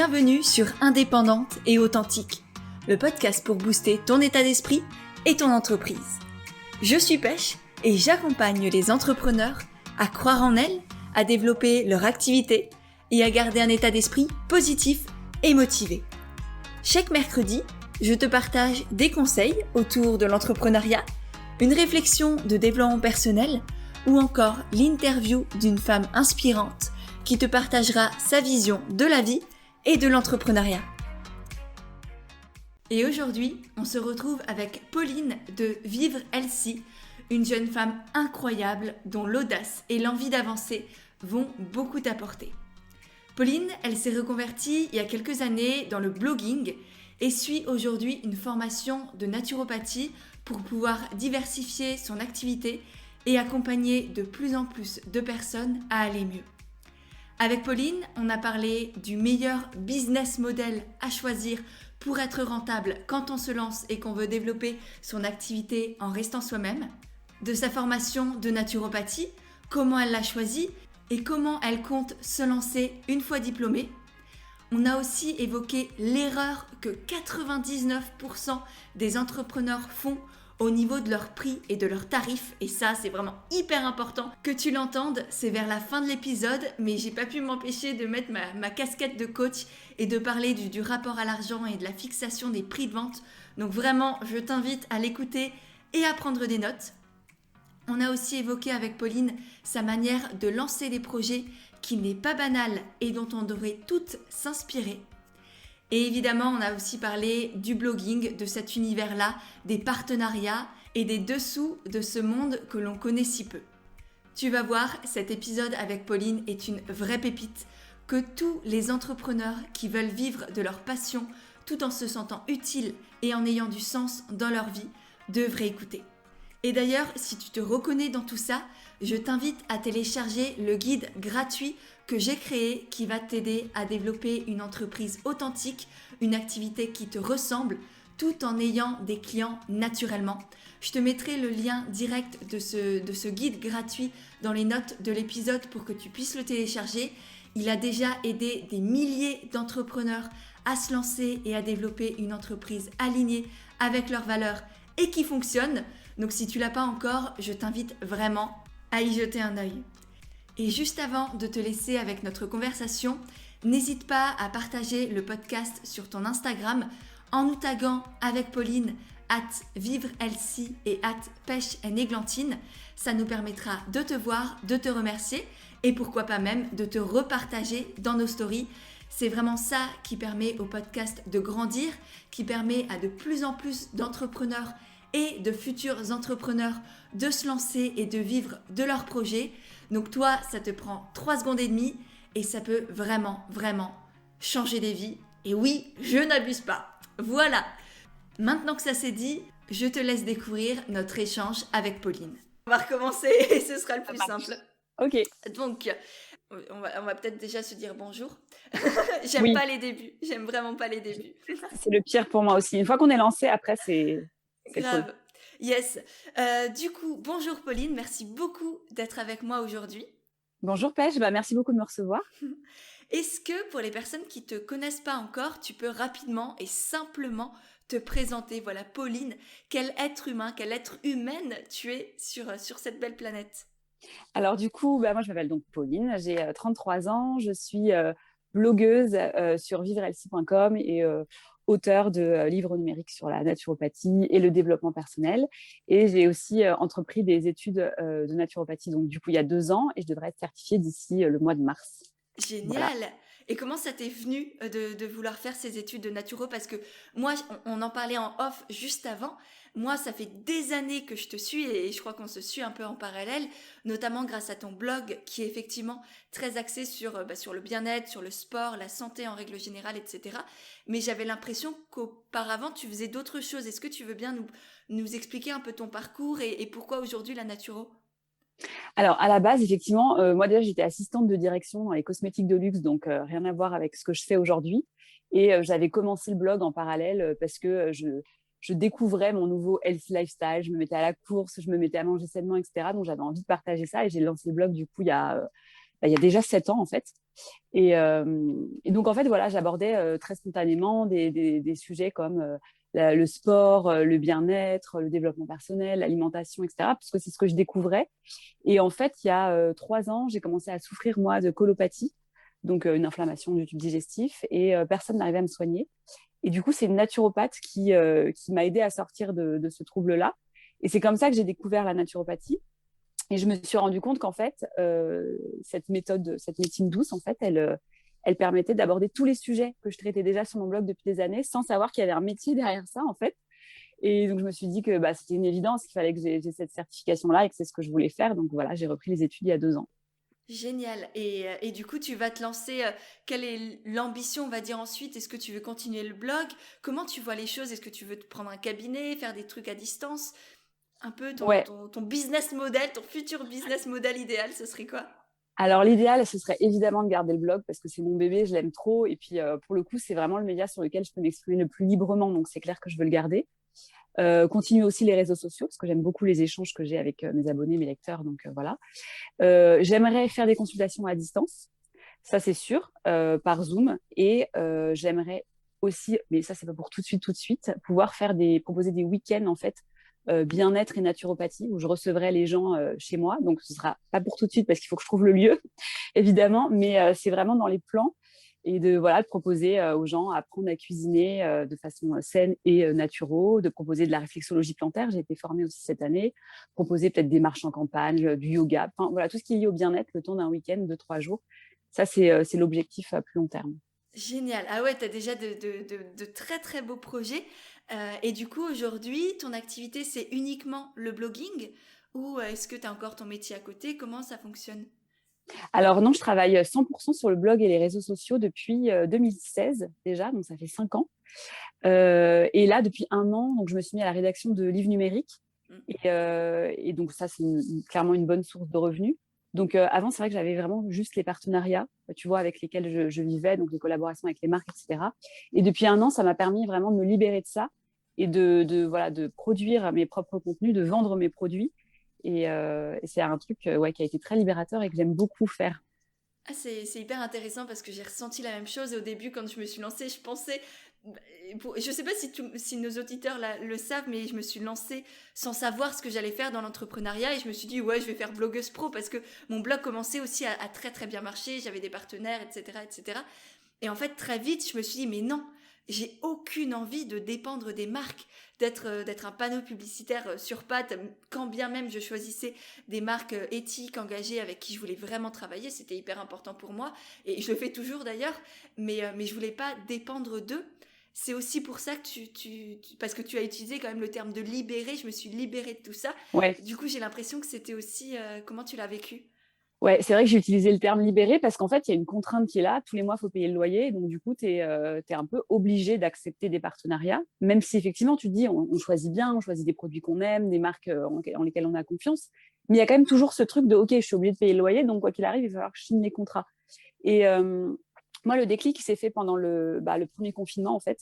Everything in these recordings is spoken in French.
Bienvenue sur Indépendante et Authentique, le podcast pour booster ton état d'esprit et ton entreprise. Je suis Pêche et j'accompagne les entrepreneurs à croire en elles, à développer leur activité et à garder un état d'esprit positif et motivé. Chaque mercredi, je te partage des conseils autour de l'entrepreneuriat, une réflexion de développement personnel ou encore l'interview d'une femme inspirante qui te partagera sa vision de la vie et de l'entrepreneuriat. Et aujourd'hui, on se retrouve avec Pauline de Vivre Healthy, une jeune femme incroyable dont l'audace et l'envie d'avancer vont beaucoup t'apporter. Pauline, elle s'est reconvertie il y a quelques années dans le blogging et suit aujourd'hui une formation de naturopathie pour pouvoir diversifier son activité et accompagner de plus en plus de personnes à aller mieux. Avec Pauline, on a parlé du meilleur business model à choisir pour être rentable quand on se lance et qu'on veut développer son activité en restant soi-même, de sa formation de naturopathie, comment elle l'a choisie et comment elle compte se lancer une fois diplômée. On a aussi évoqué l'erreur que 99% des entrepreneurs font au niveau de leur prix et de leurs tarifs. Et ça, c'est vraiment hyper important que tu l'entendes. C'est vers la fin de l'épisode, mais j'ai pas pu m'empêcher de mettre ma casquette de coach et de parler du rapport à l'argent et de la fixation des prix de vente. Donc vraiment, je t'invite à l'écouter et à prendre des notes. On a aussi évoqué avec Pauline sa manière de lancer des projets qui n'est pas banale et dont on devrait toutes s'inspirer. Et évidemment, on a aussi parlé du blogging, de cet univers-là, des partenariats et des dessous de ce monde que l'on connaît si peu. Tu vas voir, cet épisode avec Pauline est une vraie pépite que tous les entrepreneurs qui veulent vivre de leur passion tout en se sentant utiles et en ayant du sens dans leur vie devraient écouter. Et d'ailleurs, si tu te reconnais dans tout ça, je t'invite à télécharger le guide gratuit que j'ai créé qui va t'aider à développer une entreprise authentique, une activité qui te ressemble, tout en ayant des clients naturellement. Je te mettrai le lien direct de ce guide gratuit dans les notes de l'épisode pour que tu puisses le télécharger. Il a déjà aidé des milliers d'entrepreneurs à se lancer et à développer une entreprise alignée avec leurs valeurs et qui fonctionne. Donc si tu l'as pas encore, je t'invite vraiment à y jeter un œil. Et juste avant de te laisser avec notre conversation, n'hésite pas à partager le podcast sur ton Instagram en nous taguant avec Pauline @vivrehealthy et @pêche&églantine. Ça nous permettra de te voir, de te remercier et pourquoi pas même de te repartager dans nos stories. C'est vraiment ça qui permet au podcast de grandir, qui permet à de plus en plus d'entrepreneurs et de futurs entrepreneurs de se lancer et de vivre de leurs projets. Donc toi, ça te prend 3 secondes et demie et ça peut vraiment, vraiment changer des vies. Et oui, je n'abuse pas. Voilà. Maintenant que ça c'est dit, je te laisse découvrir notre échange avec Pauline. On va recommencer et ce sera le plus simple. Ok. Donc, on va peut-être déjà se dire bonjour. J'aime pas les débuts. J'aime vraiment pas les débuts. C'est le pire pour moi aussi. Une fois qu'on est lancé, après, c'est grave. Cool. Yes. Du coup, bonjour Pauline. Merci beaucoup d'être avec moi aujourd'hui. Bonjour Pêche. Merci beaucoup de me recevoir. Est-ce que pour les personnes qui ne te connaissent pas encore, tu peux rapidement et simplement te présenter? Voilà, Pauline, quel être humain, quelle être humaine tu es sur cette belle planète? Alors du coup, moi je m'appelle donc Pauline, j'ai 33 ans, je suis blogueuse sur vivrehealthy.com et auteure de livres numériques sur la naturopathie et le développement personnel. Et j'ai aussi entrepris des études de naturopathie, donc du coup il y a 2 ans, et je devrais être certifiée d'ici le mois de mars. Génial. Voilà. Et comment ça t'est venu de vouloir faire ces études de naturo? Parce que moi, on en parlait en off juste avant. Moi, ça fait des années que je te suis et je crois qu'on se suit un peu en parallèle, notamment grâce à ton blog qui est effectivement très axé sur le bien-être, sur le sport, la santé en règle générale, etc. Mais j'avais l'impression qu'auparavant, tu faisais d'autres choses. Est-ce que tu veux bien nous expliquer un peu ton parcours et pourquoi aujourd'hui la naturo? Alors, à la base, effectivement, moi déjà, j'étais assistante de direction dans les cosmétiques de luxe, donc rien à voir avec ce que je fais aujourd'hui. Et j'avais commencé le blog en parallèle parce que je découvrais mon nouveau healthy lifestyle. Je me mettais à la course, je me mettais à manger sainement, etc. Donc, j'avais envie de partager ça et j'ai lancé le blog, du coup, il y a il y a déjà 7 ans en fait. Et donc en fait, voilà, j'abordais très spontanément des sujets comme le sport, le bien-être, le développement personnel, l'alimentation, etc. Parce que c'est ce que je découvrais. Et en fait, il y a 3 ans, j'ai commencé à souffrir, moi, de colopathie, donc une inflammation du tube digestif, et personne n'arrivait à me soigner. Et du coup, c'est une naturopathe qui m'a aidée à sortir de ce trouble-là. Et c'est comme ça que j'ai découvert la naturopathie. Et je me suis rendu compte qu'en fait, cette méthode, cette médecine douce, en fait, elle permettait d'aborder tous les sujets que je traitais déjà sur mon blog depuis des années, sans savoir qu'il y avait un métier derrière ça, en fait. Et donc, je me suis dit que c'était une évidence qu'il fallait que j'ai cette certification-là et que c'est ce que je voulais faire. Donc, voilà, j'ai repris les études il y a 2 ans. Génial. Et du coup, tu vas te lancer. Quelle est l'ambition, on va dire ensuite? Est-ce que tu veux continuer le blog? Comment tu vois les choses? Est-ce que tu veux te prendre un cabinet, faire des trucs à distance? Un peu Ouais. ton business model, ton futur business model idéal, ce serait quoi? Alors, l'idéal, ce serait évidemment de garder le blog parce que c'est mon bébé, je l'aime trop. Et puis, pour le coup, c'est vraiment le média sur lequel je peux m'exprimer le plus librement. Donc, c'est clair que je veux le garder. Continuer aussi les réseaux sociaux parce que j'aime beaucoup les échanges que j'ai avec mes abonnés, mes lecteurs. Donc, voilà. J'aimerais faire des consultations à distance, ça c'est sûr, par Zoom. Et j'aimerais aussi, mais ça c'est pas pour tout de suite, pouvoir proposer des week-ends en fait, bien-être et naturopathie où je recevrai les gens chez moi. Donc ce sera pas pour tout de suite parce qu'il faut que je trouve le lieu, évidemment, mais c'est vraiment dans les plans et de proposer aux gens à apprendre à cuisiner de façon saine et naturelle, de proposer de la réflexologie plantaire. J'ai été formée aussi cette année, proposer peut-être des marches en campagne, du yoga, enfin voilà, tout ce qui est lié au bien-être le temps d'un week-end de 3 jours. Ça, c'est l'objectif à plus long terme. Génial. Ah ouais, t'as déjà de très très beaux projets. Et du coup, aujourd'hui, ton activité, c'est uniquement le blogging ou est-ce que tu as encore ton métier à côté? Comment ça fonctionne? Alors non, je travaille 100% sur le blog et les réseaux sociaux depuis 2016 déjà, donc ça fait 5 ans. Et là, depuis 1 an, donc je me suis mis à la rédaction de livres numériques. Mm. Et donc ça, c'est clairement une bonne source de revenus. Donc avant, c'est vrai que j'avais vraiment juste les partenariats, tu vois, avec lesquels je vivais, donc les collaborations avec les marques, etc. Et depuis 1 an, ça m'a permis vraiment de me libérer de ça et voilà, de produire mes propres contenus, de vendre mes produits. Et c'est un truc ouais, qui a été très libérateur et que j'aime beaucoup faire. Ah, c'est hyper intéressant parce que j'ai ressenti la même chose. Et au début, quand je me suis lancée, je pensais. Je sais pas si nos auditeurs le savent, mais je me suis lancée sans savoir ce que j'allais faire dans l'entrepreneuriat. Et je me suis dit, ouais, je vais faire blogueuse pro parce que mon blog commençait aussi à très très bien marcher. J'avais des partenaires, etc., etc. Et en fait, très vite, je me suis dit, mais non, j'ai aucune envie de dépendre des marques, d'être un panneau publicitaire sur pattes, quand bien même je choisissais des marques éthiques, engagées, avec qui je voulais vraiment travailler, c'était hyper important pour moi, et je le fais toujours d'ailleurs, mais je voulais pas dépendre d'eux. C'est aussi pour ça que parce que tu as utilisé quand même le terme de libérer, je me suis libérée de tout ça. Ouais. Du coup, j'ai l'impression que c'était aussi, comment tu l'as vécu? Ouais, c'est vrai que j'ai utilisé le terme libéré parce qu'en fait, il y a une contrainte qui est là. Tous les mois, il faut payer le loyer. Donc, du coup, tu es, un peu obligé d'accepter des partenariats, même si effectivement, tu te dis, on choisit bien, on choisit des produits qu'on aime, des marques en lesquelles on a confiance. Mais il y a quand même toujours ce truc de, OK, je suis obligée de payer le loyer. Donc, quoi qu'il arrive, il va falloir que je signe les contrats. Et moi, le déclic, il s'est fait pendant le premier confinement, en fait,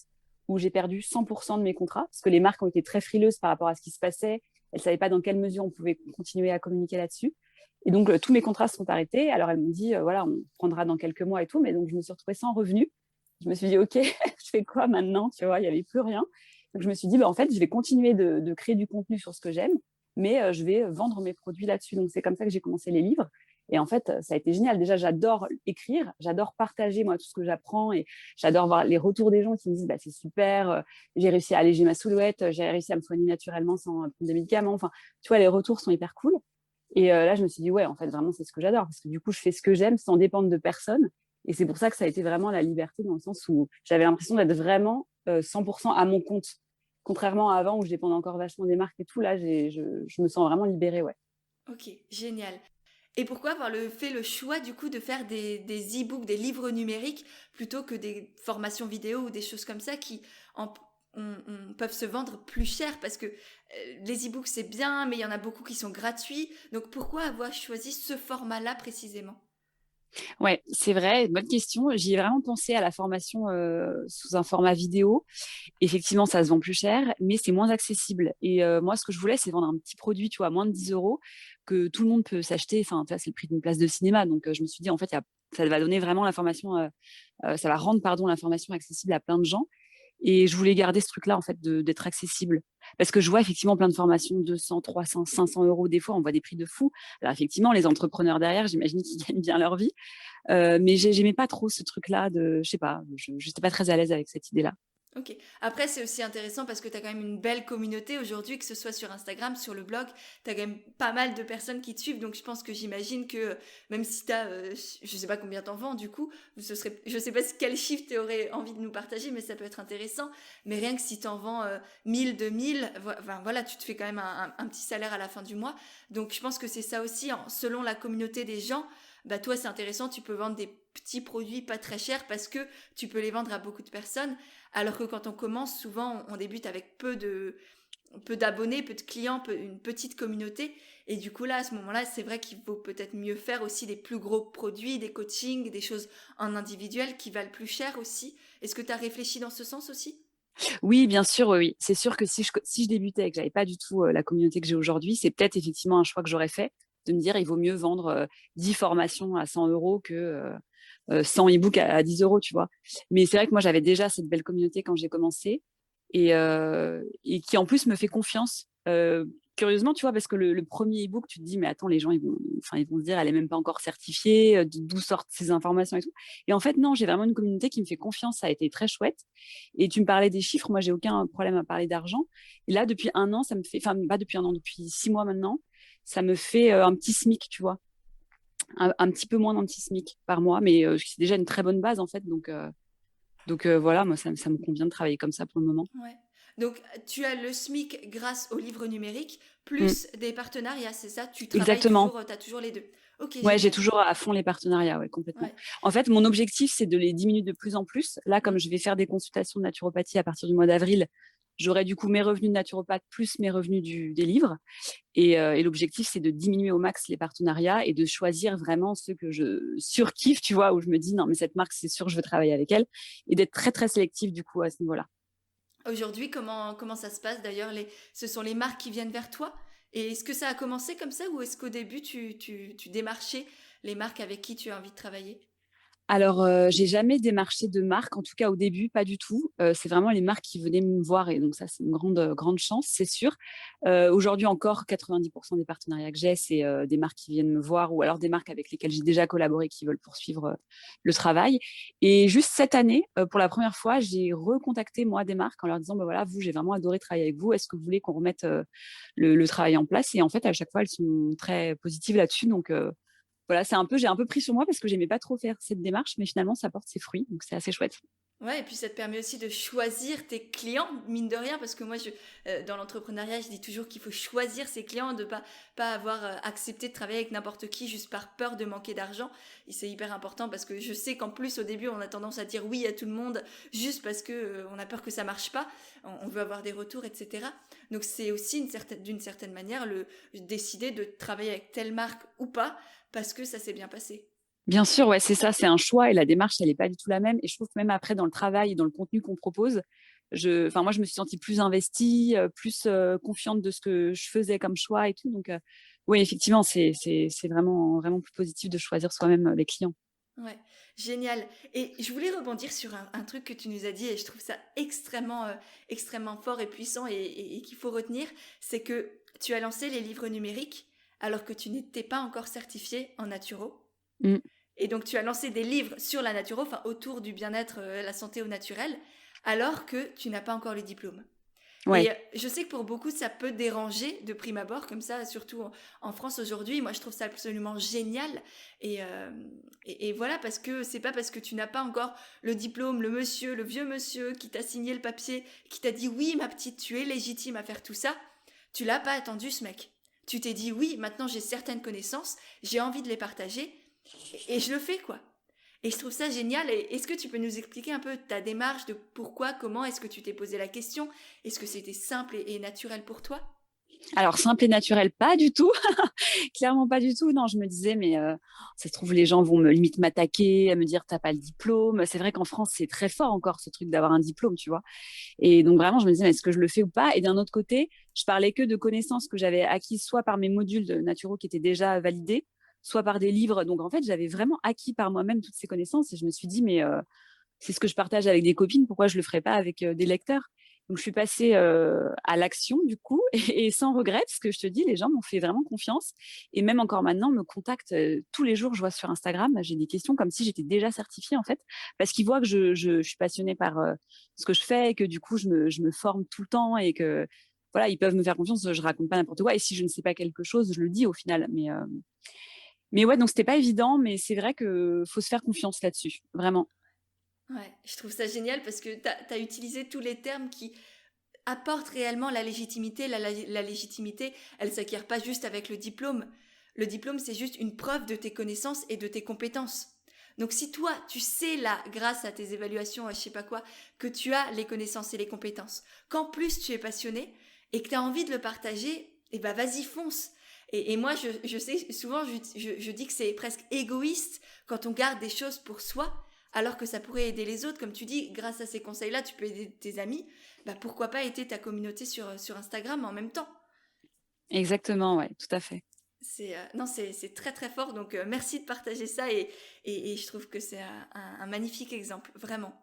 où j'ai perdu 100% de mes contrats parce que les marques ont été très frileuses par rapport à ce qui se passait. Elles ne savaient pas dans quelle mesure on pouvait continuer à communiquer là-dessus. Et donc, tous mes contrats sont arrêtés. Alors, elles m'ont dit, voilà, on prendra dans quelques mois et tout. Mais donc, je me suis retrouvée sans revenu. Je me suis dit, OK, je fais quoi maintenant? Tu vois, il n'y avait plus rien. Donc, je me suis dit, en fait, je vais continuer de créer du contenu sur ce que j'aime, mais je vais vendre mes produits là-dessus. Donc, c'est comme ça que j'ai commencé les livres. Et en fait, ça a été génial. Déjà, j'adore écrire, j'adore partager, moi, tout ce que j'apprends et j'adore voir les retours des gens qui me disent, c'est super, j'ai réussi à alléger ma silhouette, j'ai réussi à me soigner naturellement sans prendre des médicaments. Enfin, tu vois, les retours sont hyper cool. Et là, je me suis dit, ouais, en fait, vraiment, c'est ce que j'adore. Parce que du coup, je fais ce que j'aime sans dépendre de personne. Et c'est pour ça que ça a été vraiment la liberté, dans le sens où j'avais l'impression d'être vraiment 100% à mon compte. Contrairement à avant, où je dépendais encore vachement des marques et tout, là, je me sens vraiment libérée, ouais. Ok, génial. Et pourquoi avoir fait le choix du coup de faire des e-books, des livres numériques, plutôt que des formations vidéo ou des choses comme ça qui en- peuvent se vendre plus cher parce que les e-books c'est bien, mais il y en a beaucoup qui sont gratuits. Donc pourquoi avoir choisi ce format-là précisément? Ouais, c'est vrai, bonne question. J'y ai vraiment pensé à la formation sous un format vidéo. Effectivement, ça se vend plus cher, mais c'est moins accessible. Et moi, ce que je voulais, c'est vendre un petit produit, tu vois, à moins de 10 euros, que tout le monde peut s'acheter. Enfin, tu vois, c'est le prix d'une place de cinéma. Donc, je me suis dit, en fait, ça va donner vraiment l'information, ça va rendre, pardon, l'information accessible à plein de gens. Et je voulais garder ce truc-là, en fait, d'être accessible. Parce que je vois effectivement plein de formations, 200, 300, 500 euros des fois, on voit des prix de fou. Alors, effectivement, les entrepreneurs derrière, j'imagine qu'ils gagnent bien leur vie. Mais j'aimais pas trop ce truc-là je sais pas, je n'étais pas très à l'aise avec cette idée-là. Ok. Après, c'est aussi intéressant parce que tu as quand même une belle communauté aujourd'hui, que ce soit sur Instagram, sur le blog, tu as quand même pas mal de personnes qui te suivent. Donc, je pense que j'imagine que même si tu as, je sais pas combien t'en vends du coup, je sais pas quel chiffre tu aurais envie de nous partager, mais ça peut être intéressant. Mais rien que si tu en vends 1000, 2000, enfin, voilà, tu te fais quand même un petit salaire à la fin du mois. Donc, je pense que c'est ça aussi, selon la communauté des gens. Bah, toi, c'est intéressant, tu peux vendre des petits produits pas très chers parce que tu peux les vendre à beaucoup de personnes. Alors que quand on commence, souvent, on débute avec peu d'abonnés, peu de clients, une petite communauté. Et du coup, là, à ce moment-là, c'est vrai qu'il vaut peut-être mieux faire aussi des plus gros produits, des coachings, des choses en individuel qui valent plus cher aussi. Est-ce que tu as réfléchi dans ce sens aussi? Oui, bien sûr, oui, oui. C'est sûr que si je débutais et que j'avais pas du tout la communauté que j'ai aujourd'hui, c'est peut-être effectivement un choix que j'aurais fait de me dire il vaut mieux vendre 10 formations à 100 euros que 100 e-books à 10 euros, tu vois. Mais c'est vrai que moi, j'avais déjà cette belle communauté quand j'ai commencé et qui en plus me fait confiance. Curieusement, tu vois, parce que le premier e-book, tu te dis, mais attends, les gens, ils vont se dire, elle est même pas encore certifiée, d'où sortent ces informations et tout. Et en fait, non, j'ai vraiment une communauté qui me fait confiance. Ça a été très chouette. Et tu me parlais des chiffres. Moi, j'ai aucun problème à parler d'argent. Et là, depuis un an, ça me fait, enfin, pas depuis un an, depuis 6 mois maintenant, ça me fait un petit SMIC, tu vois, un petit peu moins d'un petit SMIC par mois, mais c'est déjà une très bonne base en fait. Donc voilà, moi, ça me convient de travailler comme ça pour le moment. Ouais. Donc, tu as le SMIC grâce au livre numérique, Mm. plus des partenariats, c'est ça? Tu travailles Exactement. toujours, tu as toujours les deux. Ok, Ouais, j'ai génial. toujours à fond les partenariats, ouais, complètement. Ouais. En fait, mon objectif, c'est de les diminuer de plus en plus. Là, comme Mm. je vais faire des consultations de naturopathie à partir du mois d'avril, j'aurai du coup mes revenus de naturopathe plus mes revenus des livres. Et l'objectif, c'est de diminuer au max les partenariats et de choisir vraiment ceux que je surkiffe, tu vois, où je me dis, non, mais cette marque, c'est sûr, je veux travailler avec elle. Et d'être très, très sélectif, du coup, à ce niveau-là. Aujourd'hui, comment ça se passe d'ailleurs ce sont les marques qui viennent vers toi? Et est-ce que ça a commencé comme ça ou est-ce qu'au début, tu démarchais les marques avec qui tu as envie de travailler? Alors, j'ai jamais démarché de marque, en tout cas au début, pas du tout. C'est vraiment les marques qui venaient me voir et donc ça, c'est une grande chance, c'est sûr. Aujourd'hui encore, 90% des partenariats que j'ai, c'est des marques qui viennent me voir ou alors des marques avec lesquelles j'ai déjà collaboré qui veulent poursuivre le travail. Et juste cette année, pour la première fois, j'ai recontacté moi des marques en leur disant, bah voilà, vous, j'ai vraiment adoré travailler avec vous. Est-ce que vous voulez qu'on remette le travail en place? Et en fait, à chaque fois, elles sont très positives là-dessus. Donc, voilà, j'ai un peu pris sur moi parce que j'aimais pas trop faire cette démarche, mais finalement, ça porte ses fruits, donc c'est assez chouette. Ouais, et puis ça te permet aussi de choisir tes clients, mine de rien, parce que moi, dans l'entrepreneuriat, je dis toujours qu'il faut choisir ses clients, de pas avoir accepté de travailler avec n'importe qui juste par peur de manquer d'argent. Et c'est hyper important parce que je sais qu'en plus, au début, on a tendance à dire oui à tout le monde juste parce que on a peur que ça marche pas, on veut avoir des retours, etc. Donc c'est aussi d'une certaine manière décider de travailler avec telle marque ou pas parce que ça s'est bien passé. Bien sûr, ouais, c'est ça, c'est un choix et la démarche, elle n'est pas du tout la même. Et je trouve que même après, dans le travail et dans le contenu qu'on propose, enfin, moi, je me suis sentie plus investie, plus confiante de ce que je faisais comme choix et tout. Donc, oui, effectivement, c'est vraiment, vraiment plus positif de choisir soi-même les clients. Ouais, génial. Et je voulais rebondir sur un truc que tu nous as dit et je trouve ça extrêmement fort et puissant et qu'il faut retenir, c'est que tu as lancé les livres numériques alors que tu n'étais pas encore certifié en naturo. Mm. Et donc tu as lancé des livres sur la naturo, enfin autour du bien-être, la santé au naturel, alors que tu n'as pas encore le diplôme. Et Ouais. je sais que pour beaucoup, ça peut déranger de prime abord, comme ça, surtout en France aujourd'hui. Moi, je trouve ça absolument génial. Et voilà, parce que c'est pas parce que tu n'as pas encore le diplôme, le vieux monsieur qui t'a signé le papier, qui t'a dit oui, ma petite, tu es légitime à faire tout ça. Tu l'as pas attendu, ce mec. Tu t'es dit oui, maintenant j'ai certaines connaissances, j'ai envie de les partager, et je le fais, quoi. Et je trouve ça génial. Et est-ce que tu peux nous expliquer un peu ta démarche de pourquoi, comment est-ce que tu t'es posé la question? Est-ce que c'était simple et naturel pour toi? Alors, simple et naturel, pas du tout. Clairement pas du tout. Non, je me disais, mais ça se trouve, les gens vont me limite m'attaquer, à me dire, t'as pas le diplôme. C'est vrai qu'en France, c'est très fort encore ce truc d'avoir un diplôme, tu vois. Et donc, vraiment, je me disais, mais est-ce que je le fais ou pas? Et d'un autre côté, je parlais que de connaissances que j'avais acquises soit par mes modules de naturaux qui étaient déjà validés, soit par des livres. Donc, en fait, j'avais vraiment acquis par moi-même toutes ces connaissances. Et je me suis dit, mais c'est ce que je partage avec des copines, pourquoi je le ferais pas avec des lecteurs? Donc, je suis passée à l'action, du coup, et sans regret, parce que je te dis, les gens m'ont fait vraiment confiance. Et même encore maintenant, me contactent tous les jours, je vois sur Instagram, j'ai des questions comme si j'étais déjà certifiée, en fait, parce qu'ils voient que je suis passionnée par ce que je fais et que du coup, je me forme tout le temps et que, voilà, ils peuvent me faire confiance, je raconte pas n'importe quoi. Et si je ne sais pas quelque chose, je le dis au final. Mais ouais, donc c'était pas évident, mais c'est vrai que faut se faire confiance là-dessus, vraiment. Ouais, je trouve ça génial parce que tu as utilisé tous les termes qui apportent réellement la légitimité. La légitimité, elle s'acquiert pas juste avec le diplôme. Le diplôme, c'est juste une preuve de tes connaissances et de tes compétences. Donc si toi, tu sais là, grâce à tes évaluations, je sais pas quoi, que tu as les connaissances et les compétences, qu'en plus tu es passionné et que tu as envie de le partager, eh ben vas-y, fonce. Et moi, je sais, souvent, je dis que c'est presque égoïste quand on garde des choses pour soi, alors que ça pourrait aider les autres. Comme tu dis, grâce à ces conseils-là, tu peux aider tes amis. Bah, pourquoi pas aider ta communauté sur Instagram en même temps. Exactement, ouais, tout à fait. Non, c'est très très fort. Donc merci de partager ça et je trouve que c'est un magnifique exemple, vraiment.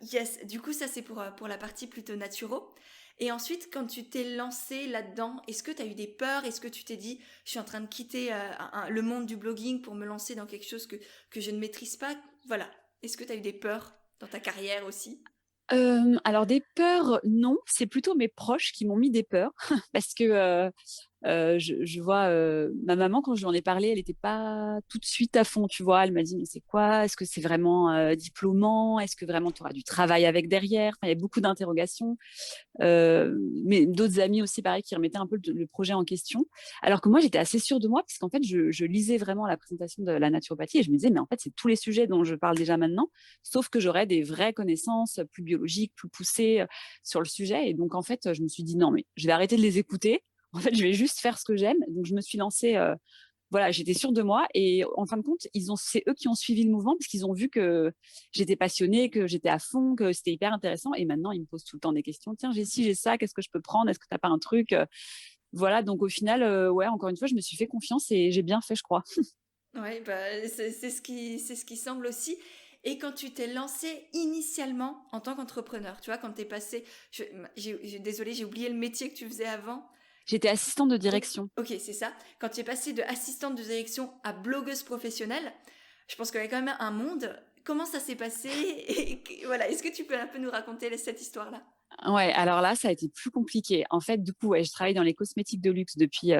Yes, du coup ça c'est pour la partie plutôt naturaux. Et ensuite, quand tu t'es lancé là-dedans, est-ce que tu as eu des peurs? Est-ce que tu t'es dit, je suis en train de quitter le monde du blogging pour me lancer dans quelque chose que je ne maîtrise pas? Voilà. Est-ce que tu as eu des peurs dans ta carrière aussi? Alors des peurs, non, c'est plutôt mes proches qui m'ont mis des peurs parce que je vois ma maman quand je lui en ai parlé, elle n'était pas tout de suite à fond, tu vois. Elle m'a dit mais c'est quoi? Est-ce que c'est vraiment diplômant? Est-ce que vraiment tu auras du travail avec derrière? Enfin, il y a beaucoup d'interrogations. Mais d'autres amis aussi, pareil, qui remettaient un peu le projet en question. Alors que moi, j'étais assez sûre de moi, parce qu'en fait, je lisais vraiment la présentation de la naturopathie et je me disais, mais en fait, c'est tous les sujets dont je parle déjà maintenant, sauf que j'aurais des vraies connaissances plus biologiques, plus poussées sur le sujet. Et donc, en fait, je me suis dit, non, mais je vais arrêter de les écouter. En fait, je vais juste faire ce que j'aime. Donc, je me suis lancée voilà, j'étais sûre de moi et en fin de compte, c'est eux qui ont suivi le mouvement parce qu'ils ont vu que j'étais passionnée, que j'étais à fond, que c'était hyper intéressant. Et maintenant, ils me posent tout le temps des questions. Tiens, j'ai ci, j'ai ça, qu'est-ce que je peux prendre? Est-ce que t'as pas un truc? Voilà, donc au final, ouais, encore une fois, je me suis fait confiance et j'ai bien fait, je crois. Ouais, bah, c'est ce qui semble aussi. Et quand tu t'es lancé initialement en tant qu'entrepreneur, tu vois, quand t'es passé, désolée, j'ai oublié le métier que tu faisais avant. J'étais assistante de Ok, direction. ok, c'est ça. Quand tu es passé de assistante de direction à blogueuse professionnelle, je pense qu'il y a quand même un monde. Comment ça s'est passé? Et voilà, est-ce que tu peux un peu nous raconter cette histoire-là? Ouais, alors là, ça a été plus compliqué. En fait, du coup, ouais, je travaille dans les cosmétiques de luxe depuis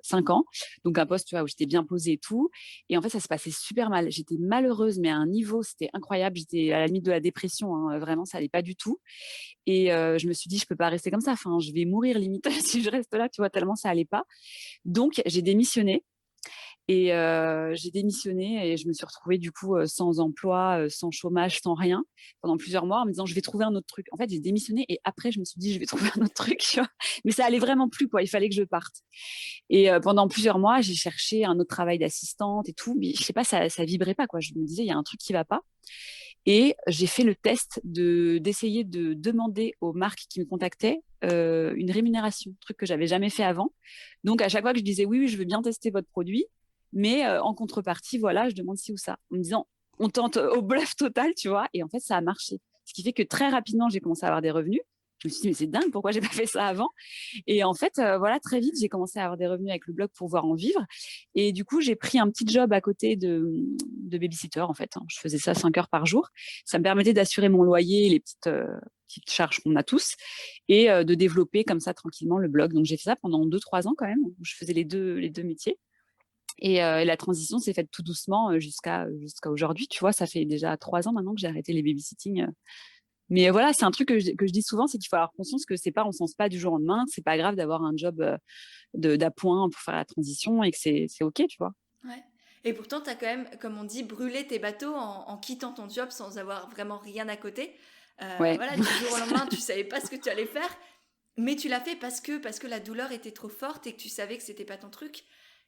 5 ans. Donc, un poste, tu vois, où j'étais bien posée et tout. Et en fait, ça se passait super mal. J'étais malheureuse, mais à un niveau, c'était incroyable. J'étais à la limite de la dépression, hein. Vraiment, ça allait pas du tout. Et je me suis dit, je peux pas rester comme ça. Enfin, je vais mourir limite si je reste là, tu vois, tellement ça allait pas. Donc, j'ai démissionné. Et j'ai démissionné et je me suis retrouvée du coup sans emploi, sans chômage, sans rien pendant plusieurs mois en me disant je vais trouver un autre truc. En fait, j'ai démissionné et après je me suis dit je vais trouver un autre truc, tu vois. Mais ça allait vraiment plus quoi. Il fallait que je parte. Et pendant plusieurs mois, j'ai cherché un autre travail d'assistante et tout, mais je sais pas, ça vibrait pas quoi. Je me disais il y a un truc qui va pas. Et j'ai fait le test d'essayer de demander aux marques qui me contactaient une rémunération, truc que j'avais jamais fait avant. Donc à chaque fois que je disais oui, oui, je veux bien tester votre produit, mais en contrepartie, voilà, je demande ci ou ça, en me disant on tente au bluff total, tu vois. Et en fait, ça a marché. Ce qui fait que très rapidement, j'ai commencé à avoir des revenus. Je me suis dit mais c'est dingue, pourquoi j'ai pas fait ça avant? Et en fait, voilà, très vite, j'ai commencé à avoir des revenus avec le blog pour pouvoir en vivre. Et du coup, j'ai pris un petit job à côté de babysitter, en fait, hein. Je faisais ça 5 heures par jour. Ça me permettait d'assurer mon loyer, les petites charges qu'on a tous, et de développer comme ça tranquillement le blog. Donc, j'ai fait ça pendant 2, 3 ans quand même, où je faisais les deux métiers. Et la transition s'est faite tout doucement jusqu'à aujourd'hui. Tu vois, ça fait déjà 3 ans maintenant que j'ai arrêté les babysitting. Mais voilà, c'est un truc que je dis souvent, c'est qu'il faut avoir conscience que c'est pas, on sens pas du jour au lendemain, que c'est pas grave d'avoir un job d'appoint pour faire la transition et que c'est ok, tu vois. Ouais. Et pourtant, tu as quand même, comme on dit, brûlé tes bateaux en quittant ton job sans avoir vraiment rien à côté. Ouais. Voilà, du jour au lendemain, tu savais pas ce que tu allais faire. Mais tu l'as fait parce que la douleur était trop forte et que tu savais que c'était pas ton truc.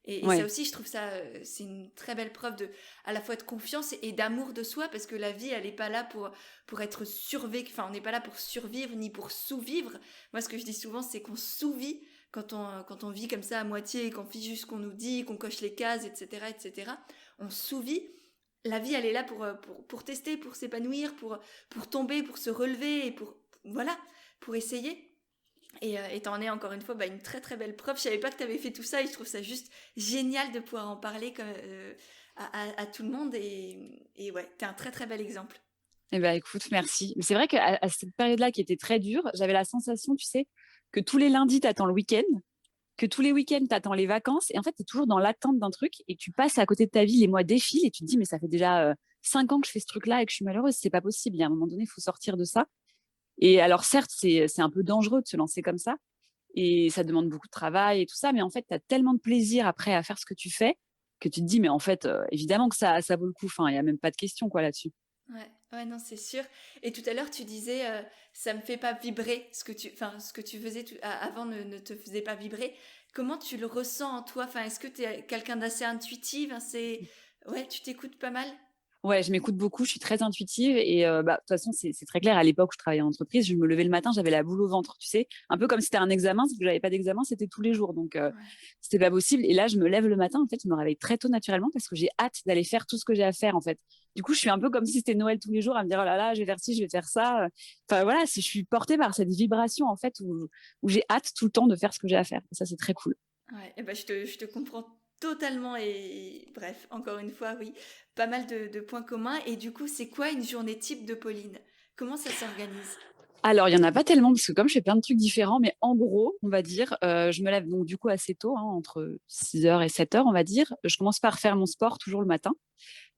Et ça Ouais. aussi, je trouve ça, c'est une très belle preuve de, à la fois de confiance et d'amour de soi, parce que la vie, elle n'est pas là pour être survécu. Enfin, on n'est pas là pour survivre ni pour sous-vivre. Moi, ce que je dis souvent, c'est qu'on sous-vit quand on vit comme ça à moitié, qu'on fait juste ce qu'on nous dit, qu'on coche les cases, etc., etc. On sous-vit. La vie, elle est là pour tester, pour s'épanouir, pour tomber, pour se relever et voilà, pour essayer. Et t'en es encore une fois une très très belle preuve. Je savais pas que t'avais fait tout ça et je trouve ça juste génial de pouvoir en parler à tout le monde. Et ouais, t'es un très très bel exemple. Eh ben, écoute, merci. Mais c'est vrai qu'à cette période-là qui était très dure, j'avais la sensation, tu sais, que tous les lundis, t'attends le week-end, que tous les week-ends, t'attends les vacances. Et en fait, t'es toujours dans l'attente d'un truc et tu passes à côté de ta vie, les mois défilent et tu te dis, mais ça fait déjà 5 ans que je fais ce truc-là et que je suis malheureuse. C'est pas possible. Il y a un moment donné, il faut sortir de ça. Et alors, certes, c'est un peu dangereux de se lancer comme ça. Et ça demande beaucoup de travail et tout ça. Mais en fait, tu as tellement de plaisir après à faire ce que tu fais que tu te dis, mais en fait, évidemment que ça vaut le coup. Enfin, il n'y a même pas de question quoi là-dessus. Ouais, ouais, non, c'est sûr. Et tout à l'heure, tu disais, ça me fait pas vibrer ce que tu faisais avant ne te faisait pas vibrer. Comment tu le ressens en toi? Enfin, est-ce que tu es quelqu'un d'assez intuitif? Hein, ouais, tu t'écoutes pas mal? Ouais, je m'écoute beaucoup, je suis très intuitive et de toute façon, c'est très clair. À l'époque où je travaillais en entreprise, je me levais le matin, j'avais la boule au ventre, tu sais, un peu comme si c'était un examen, sauf que j'avais pas d'examen, c'était tous les jours, donc Ouais. c'était pas possible. Et là, je me lève le matin, en fait, je me réveille très tôt naturellement parce que j'ai hâte d'aller faire tout ce que j'ai à faire, en fait. Du coup, je suis un peu comme si c'était Noël tous les jours, à me dire oh là là, je vais faire ci, je vais faire ça. Enfin voilà, je suis portée par cette vibration en fait où j'ai hâte tout le temps de faire ce que j'ai à faire. Et ça, c'est très cool. Ouais, et je te comprends totalement et bref, encore une fois, oui, pas mal de points communs. Et du coup, c'est quoi une journée type de Pauline? Comment ça s'organise? Alors, il y en a pas tellement parce que comme je fais plein de trucs différents, mais en gros, on va dire, je me lève donc du coup assez tôt, hein, entre 6 heures et 7 heures, on va dire. Je commence par faire mon sport toujours le matin.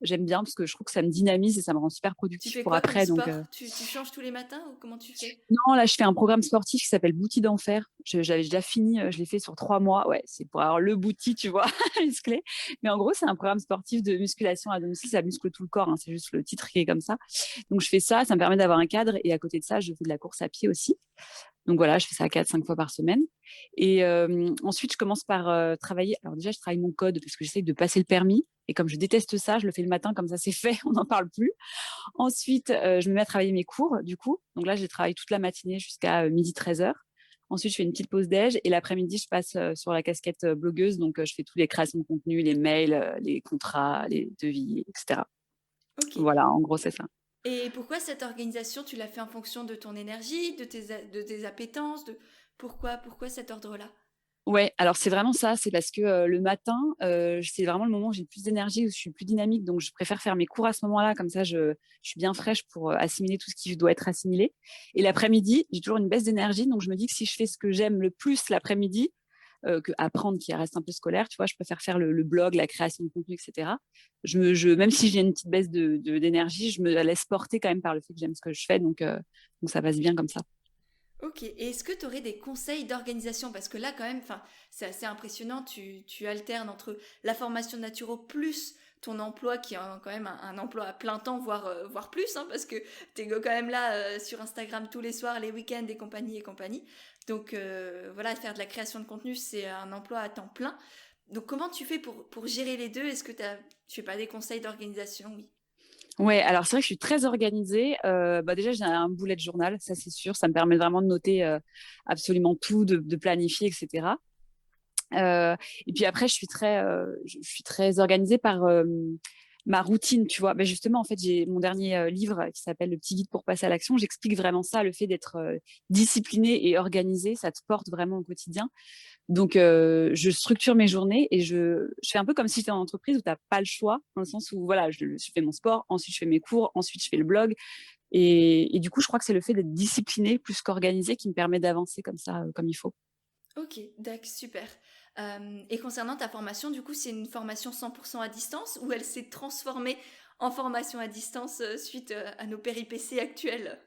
J'aime bien parce que je trouve que ça me dynamise et ça me rend super Tu productif fais pour quoi comme après. Donc, sport? Tu changes tous les matins ou comment tu fais? non, là, je fais un programme sportif qui s'appelle Bouti d'enfer. J'avais déjà fini, je l'ai fait sur 3 mois. Ouais, c'est pour avoir le bouti, tu vois, musclé. Mais en gros, c'est un programme sportif de musculation à domicile. Ça muscle tout le corps, hein, c'est juste le titre qui est comme ça. Donc, je fais ça, ça me permet d'avoir un cadre. Et à côté de ça, je fais de la course à pied aussi. Donc voilà, je fais ça 4-5 fois par semaine. Et ensuite, je commence par travailler. Alors déjà, je travaille mon code parce que j'essaye de passer le permis. Et comme je déteste ça, je le fais le matin, comme ça c'est fait, on n'en parle plus. Ensuite, je me mets à travailler mes cours, du coup. Donc là, je travaille toute la matinée jusqu'à midi 13 heures. Ensuite, je fais une petite pause déj et l'après-midi, je passe sur la casquette blogueuse. Donc, je fais toutes les créations de contenu, les mails, les contrats, les devis, etc. Ok. Voilà, en gros, c'est ça. Et pourquoi cette organisation, tu l'as fait en fonction de ton énergie, de tes appétences, pourquoi cet ordre-là? Ouais, alors c'est vraiment ça. C'est parce que le matin, c'est vraiment le moment où j'ai le plus d'énergie, où je suis plus dynamique. Donc, je préfère faire mes cours à ce moment-là. Comme ça, je suis bien fraîche pour assimiler tout ce qui doit être assimilé. Et l'après-midi, j'ai toujours une baisse d'énergie. Donc, je me dis que si je fais ce que j'aime le plus l'après-midi, que apprendre qui reste un peu scolaire, tu vois, je préfère faire le blog, la création de contenu, etc. Même si j'ai une petite baisse d'énergie, je me laisse porter quand même par le fait que j'aime ce que je fais. Donc ça passe bien comme ça. Ok, et est-ce que tu aurais des conseils d'organisation? Parce que là, quand même, enfin, c'est assez impressionnant. Tu alternes entre la formation naturo plus ton emploi, qui est quand même un emploi à plein temps, voire plus, hein, parce que tu es quand même là sur Instagram tous les soirs, les week-ends et compagnie et compagnie. Donc voilà, faire de la création de contenu, c'est un emploi à temps plein. Donc comment tu fais pour gérer les deux? Est-ce que je sais pas, des conseils d'organisation? Oui. Ouais, alors c'est vrai que je suis très organisée. Déjà, j'ai un bullet journal, ça c'est sûr. Ça me permet vraiment de noter absolument tout, de planifier, etc. Euh, et puis après, je suis très organisée par ma routine, tu vois. Ben justement, en fait, j'ai mon dernier livre qui s'appelle Le petit guide pour passer à l'action. J'explique vraiment ça, le fait d'être discipliné et organisé, ça te porte vraiment au quotidien. Donc, je structure mes journées et je fais un peu comme si j'étais en entreprise où tu n'as pas le choix, dans le sens où voilà, je fais mon sport, ensuite je fais mes cours, ensuite je fais le blog. Et du coup, je crois que c'est le fait d'être discipliné plus qu'organisé qui me permet d'avancer comme ça, comme il faut. Ok, d'accord, super. Et concernant ta formation, du coup, c'est une formation 100% à distance ou elle s'est transformée en formation à distance suite à nos péripéties actuelles?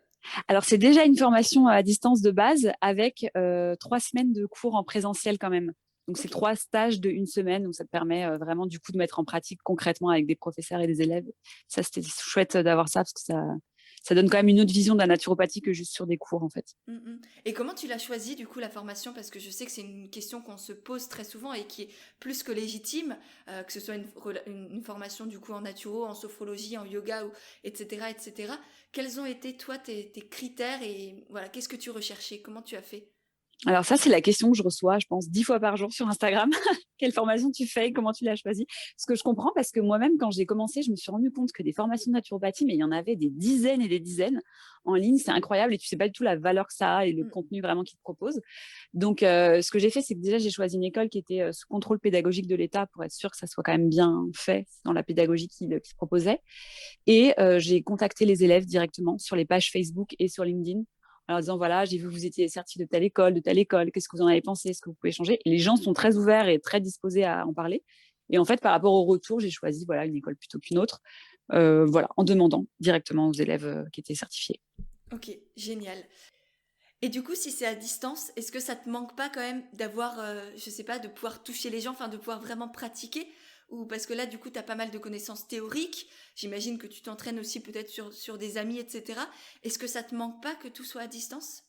Alors, c'est déjà une formation à distance de base avec 3 semaines de cours en présentiel quand même. Donc, c'est Ok, 3 stages de 1 semaine. Donc, ça te permet vraiment du coup de mettre en pratique concrètement avec des professeurs et des élèves. Ça, c'était chouette d'avoir ça parce que ça ça donne quand même une autre vision de la naturopathie que juste sur des cours, en fait. Et comment tu l'as choisi du coup la formation? Parce que je sais que c'est une question qu'on se pose très souvent et qui est plus que légitime, que ce soit une formation du coup en naturo, en sophrologie, en yoga, ou, etc., etc. Quels ont été toi tes critères et voilà, qu'est-ce que tu recherchais? Comment tu as fait? Alors ça, c'est la question que je reçois, je pense, 10 fois par jour sur Instagram. Quelle formation tu fais? Comment tu l'as choisie? Ce que je comprends, parce que moi-même, quand j'ai commencé, je me suis rendu compte que des formations de naturopathie, mais il y en avait des dizaines et des dizaines en ligne. C'est incroyable et tu sais pas du tout la valeur que ça a et le Mm. contenu vraiment qu'ils te proposent. Donc, ce que j'ai fait, c'est que déjà, j'ai choisi une école qui était sous contrôle pédagogique de l'État pour être sûr que ça soit quand même bien fait dans la pédagogie qu'ils proposaient. Et j'ai contacté les élèves directement sur les pages Facebook et sur LinkedIn en leur disant, voilà, j'ai vu que vous étiez certifié de telle école, qu'est-ce que vous en avez pensé, est-ce que vous pouvez changer? Et les gens sont très ouverts et très disposés à en parler. Et en fait, par rapport au retour, j'ai choisi voilà, une école plutôt qu'une autre, voilà, en demandant directement aux élèves qui étaient certifiés. Ok, génial. Et du coup, si c'est à distance, est-ce que ça te manque pas quand même d'avoir, je sais pas, de pouvoir toucher les gens, enfin de pouvoir vraiment pratiquer? Ou parce que là, du coup, tu as pas mal de connaissances théoriques. J'imagine que tu t'entraînes aussi peut-être sur des amis, etc. Est-ce que ça te manque pas que tout soit à distance?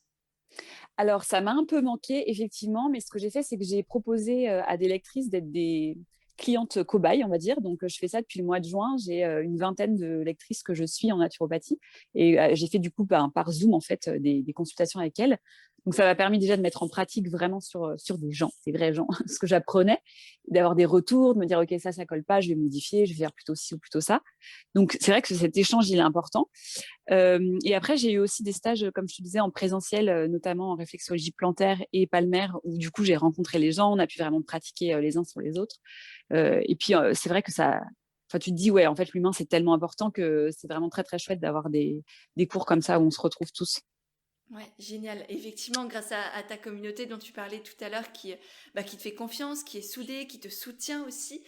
Alors, ça m'a un peu manqué, effectivement, mais ce que j'ai fait, c'est que j'ai proposé à des lectrices d'être des clientes cobayes, on va dire. Donc, je fais ça depuis le mois de juin. J'ai une vingtaine de lectrices que je suis en naturopathie. Et j'ai fait du coup par Zoom, en fait, des consultations avec elles. Donc, ça m'a permis déjà de mettre en pratique vraiment sur des gens, des vrais gens, ce que j'apprenais, d'avoir des retours, de me dire, OK, ça colle pas, je vais modifier, je vais faire plutôt ci ou plutôt ça. Donc, c'est vrai que cet échange, il est important. Et après, j'ai eu aussi des stages, comme je te disais, en présentiel, notamment en réflexologie plantaire et palmaire, où du coup, j'ai rencontré les gens, on a pu vraiment pratiquer les uns sur les autres. Et puis, c'est vrai que ça. Enfin, tu te dis, ouais, en fait, l'humain, c'est tellement important que c'est vraiment très, très chouette d'avoir des cours comme ça où on se retrouve tous. Ouais, génial. Effectivement, grâce à ta communauté dont tu parlais tout à l'heure, qui te fait confiance, qui est soudée, qui te soutient aussi,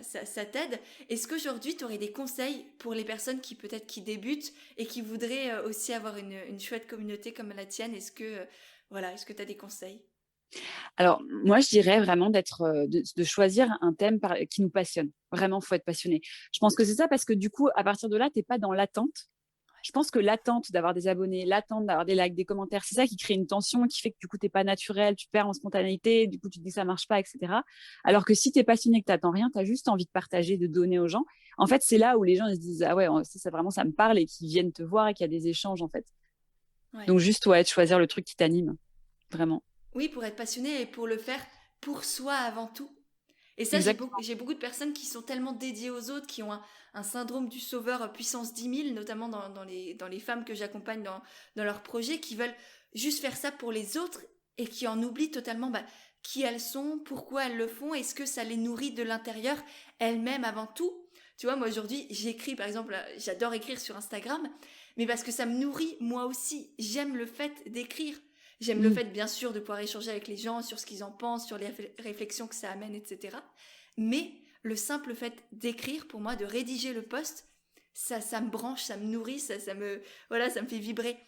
ça t'aide. Est-ce qu'aujourd'hui, tu aurais des conseils pour les personnes qui peut-être qui débutent et qui voudraient aussi avoir une chouette communauté comme la tienne? Voilà, est-ce que tu as des conseils? Alors, moi, je dirais vraiment de choisir un thème qui nous passionne. Vraiment, il faut être passionné. Je pense que c'est ça parce que du coup, à partir de là, tu n'es pas dans l'attente. Je pense que l'attente d'avoir des abonnés, l'attente d'avoir des likes, des commentaires, c'est ça qui crée une tension, qui fait que du coup, tu n'es pas naturel, tu perds en spontanéité, du coup, tu te dis que ça marche pas, etc. Alors que si tu es passionné, que tu n'attends rien, tu as juste envie de partager, de donner aux gens. En fait, c'est là où les gens ils se disent, ah ouais, ça vraiment, ça me parle et qui viennent te voir et qu'il y a des échanges, en fait. Ouais. Donc, juste, ouais, de choisir le truc qui t'anime, vraiment. Oui, pour être passionné et pour le faire pour soi avant tout. Et ça, Exactement. j'ai beaucoup de personnes qui sont tellement dédiées aux autres, qui ont un syndrome du sauveur puissance 10 000, notamment dans les femmes que j'accompagne dans leurs projets, qui veulent juste faire ça pour les autres et qui en oublient totalement qui elles sont, pourquoi elles le font, est-ce que ça les nourrit de l'intérieur elles-mêmes avant tout. Tu vois, moi aujourd'hui, j'écris par exemple, j'adore écrire sur Instagram, mais parce que ça me nourrit moi aussi. J'aime le fait d'écrire. J'aime le Mm. fait, bien sûr, de pouvoir échanger avec les gens sur ce qu'ils en pensent, sur les réflexions que ça amène, etc. Mais le simple fait d'écrire, pour moi, de rédiger le post, ça me branche, ça me nourrit, voilà, ça me fait vibrer.